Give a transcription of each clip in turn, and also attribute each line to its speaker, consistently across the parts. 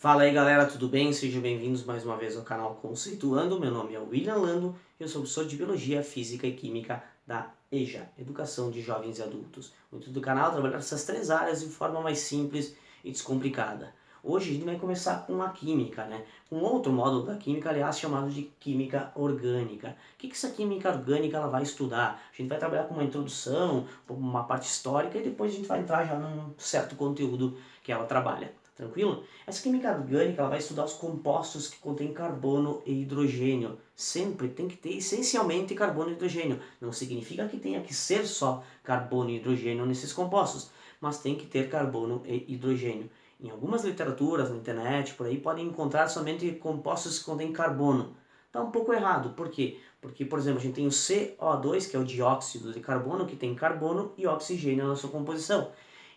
Speaker 1: Fala aí galera, tudo bem? Sejam bem-vindos mais uma vez ao canal Conceituando. Meu nome é William Lando e eu sou professor de Biologia, Física e Química da EJA, Educação de Jovens e Adultos. O intuito do canal é trabalhar essas três áreas de forma mais simples e descomplicada. Hoje a gente vai começar com a Química, né? Com outro módulo da Química, aliás, chamado de Química Orgânica. O que essa Química Orgânica ela vai estudar? A gente vai trabalhar com uma introdução, uma parte histórica e depois a gente vai entrar já num certo conteúdo que ela trabalha. Tranquilo? Essa química orgânica ela vai estudar os compostos que contêm carbono e hidrogênio. Sempre tem que ter essencialmente carbono e hidrogênio. Não significa que tenha que ser só carbono e hidrogênio nesses compostos, mas tem que ter carbono e hidrogênio. Em algumas literaturas, na internet, por aí, podem encontrar somente compostos que contêm carbono. Está um pouco errado. Por quê? Porque, por exemplo, a gente tem o CO2, que é o dióxido de carbono, que tem carbono e oxigênio na sua composição.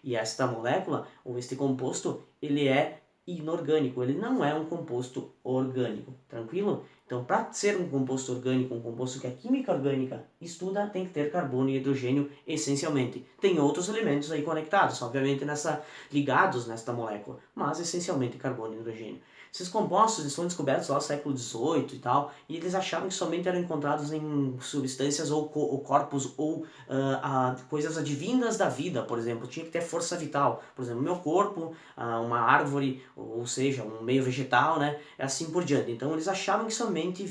Speaker 1: E esta molécula, ou este composto, ele é inorgânico, ele não é um composto orgânico, tranquilo? Então, para ser um composto orgânico, um composto que a química orgânica estuda, tem que ter carbono e hidrogênio essencialmente. Tem outros elementos aí conectados, obviamente ligados nesta molécula, mas essencialmente carbono e hidrogênio. Esses compostos eles foram descobertos lá no século XVIII e tal, e eles achavam que somente eram encontrados em substâncias ou corpos ou coisas advindas da vida, por exemplo. Tinha que ter força vital. Por exemplo, meu corpo, uma árvore, ou seja, um meio vegetal, né? Assim por diante. Então eles achavam que somente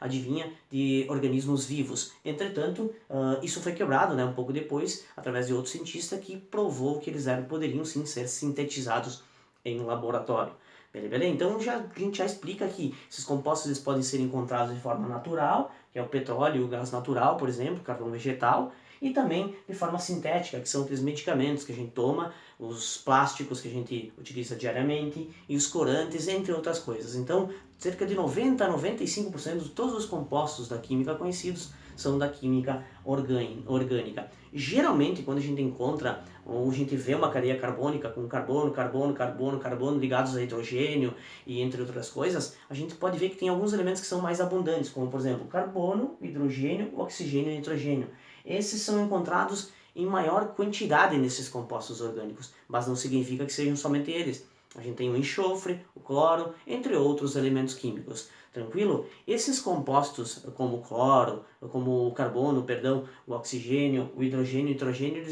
Speaker 1: advinha de organismos vivos. Entretanto, isso foi quebrado, né, um pouco depois, através de outro cientista que provou que eles poderiam sim ser sintetizados em laboratório. Beleza? Então a gente já explica que esses compostos eles podem ser encontrados de forma natural, que é o petróleo e o gás natural, por exemplo, carvão vegetal, e também de forma sintética, que são aqueles medicamentos que a gente toma, os plásticos que a gente utiliza diariamente e os corantes, entre outras coisas. Então, cerca de 90 a 95% de todos os compostos da química conhecidos são da química orgânica. Geralmente, quando a gente encontra ou a gente vê uma cadeia carbônica com carbono ligados a hidrogênio e entre outras coisas, a gente pode ver que tem alguns elementos que são mais abundantes, como por exemplo carbono, hidrogênio, oxigênio e nitrogênio. Esses são encontrados em maior quantidade nesses compostos orgânicos, mas não significa que sejam somente eles. A gente tem o enxofre, o cloro, entre outros elementos químicos. Tranquilo? Esses compostos, como o cloro, como o carbono, perdão, o oxigênio, o hidrogênio e o nitrogênio,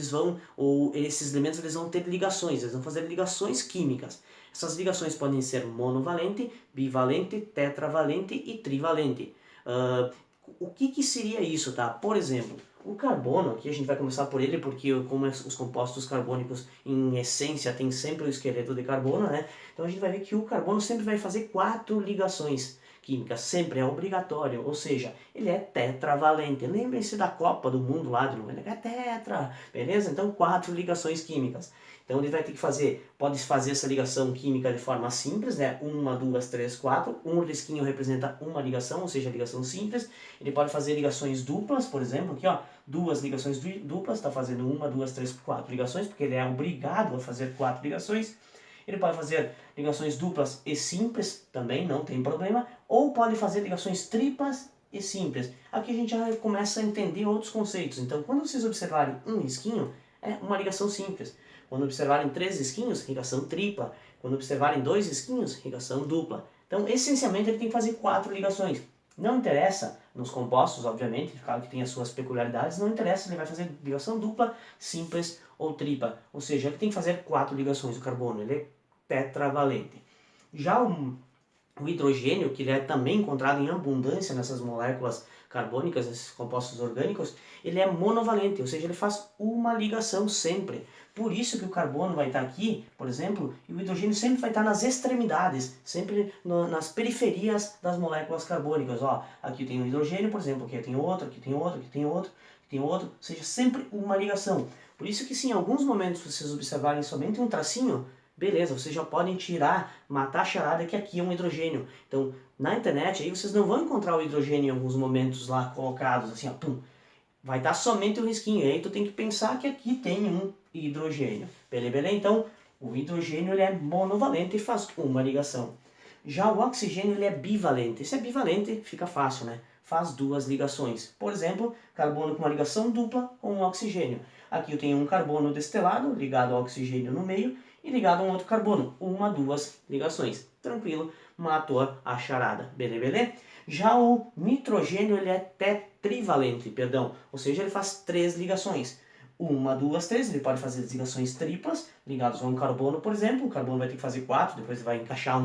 Speaker 1: esses elementos eles vão ter ligações, eles vão fazer ligações químicas. Essas ligações podem ser monovalente, bivalente, tetravalente e trivalente. O que seria isso, tá? Por exemplo, o carbono, aqui a gente vai começar por ele, porque como os compostos carbônicos, em essência, tem sempre o esqueleto de carbono, né? Então a gente vai ver que o carbono sempre vai fazer 4 ligações químicas, sempre é obrigatório, ou seja, ele é tetravalente. Lembrem-se da Copa do Mundo lá de 90, é tetra, beleza? Então 4 ligações químicas. Então ele vai ter que pode fazer essa ligação química de forma simples, né? 1, 2, 3, 4. Um risquinho representa uma ligação, ou seja, ligação simples. Ele pode fazer ligações duplas, por exemplo, aqui ó, duas ligações duplas, está fazendo 1, 2, 3, 4 ligações, porque ele é obrigado a fazer 4 ligações. Ele pode fazer ligações duplas e simples, também não tem problema, ou pode fazer ligações triplas e simples. Aqui a gente já começa a entender outros conceitos. Então, quando vocês observarem um risquinho, é uma ligação simples. Quando observarem 3 risquinhos, ligação tripla. Quando observarem 2 risquinhos, ligação dupla. Então, essencialmente, ele tem que fazer 4 ligações. Não interessa nos compostos, obviamente, claro que tem as suas peculiaridades, não interessa se ele vai fazer ligação dupla, simples ou tripla. Ou seja, ele tem que fazer 4 ligações, o carbono, ele é tetravalente. Já o hidrogênio, que ele é também encontrado em abundância nessas moléculas carbônicas, nesses compostos orgânicos, ele é monovalente, ou seja, ele faz uma ligação sempre. Por isso que o carbono vai estar aqui, por exemplo, e o hidrogênio sempre vai estar nas extremidades, sempre nas periferias das moléculas carbônicas. Ó, aqui tem um hidrogênio, por exemplo, aqui tem outro, aqui tem outro, aqui tem outro, aqui tem outro, ou seja, sempre uma ligação. Por isso que se em alguns momentos vocês observarem somente um tracinho, beleza, vocês já podem matar a charada que aqui é um hidrogênio. Então, na internet aí vocês não vão encontrar o hidrogênio em alguns momentos lá colocados, assim, ó, pum. Vai estar somente o risquinho, e aí tu tem que pensar que aqui tem um hidrogênio. Beleza? Então, o hidrogênio ele é monovalente e faz uma ligação. Já o oxigênio ele é bivalente. Se é bivalente, fica fácil, né? Faz 2 ligações. Por exemplo, carbono com uma ligação dupla com o oxigênio. Aqui eu tenho um carbono destilado ligado ao oxigênio no meio e ligado a um outro carbono, uma, duas ligações. Tranquilo, matou a charada, beleza? Já o nitrogênio ele é tetrivalente, perdão, ou seja, ele faz 3 ligações. Uma, duas, três, ele pode fazer ligações triplas, ligados a um carbono, por exemplo. O carbono vai ter que fazer 4, depois vai encaixar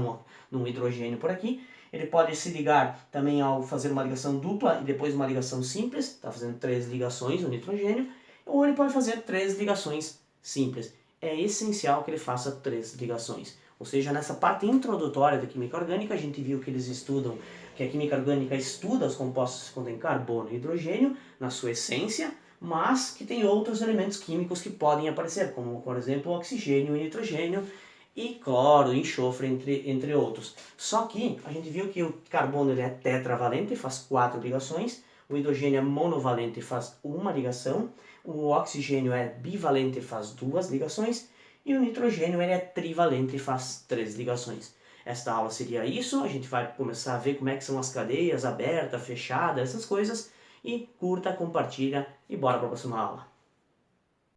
Speaker 1: num hidrogênio por aqui. Ele pode se ligar também ao fazer uma ligação dupla e depois uma ligação simples, está fazendo 3 ligações, o nitrogênio. Ou ele pode fazer 3 ligações simples. É essencial que ele faça 3 ligações. Ou seja, nessa parte introdutória da química orgânica, a gente viu que eles estudam, que a química orgânica estuda os compostos que contêm carbono e hidrogênio na sua essência, mas que tem outros elementos químicos que podem aparecer, como por exemplo oxigênio e nitrogênio, e cloro, enxofre, entre outros. Só que a gente viu que o carbono ele é tetravalente, faz 4 ligações, o hidrogênio é monovalente, faz uma ligação, o oxigênio é bivalente, faz 2 ligações, e o nitrogênio ele é trivalente, faz 3 ligações. Esta aula seria isso, a gente vai começar a ver como é que são as cadeias, aberta, fechada, essas coisas, e curta, compartilha e bora para a próxima aula.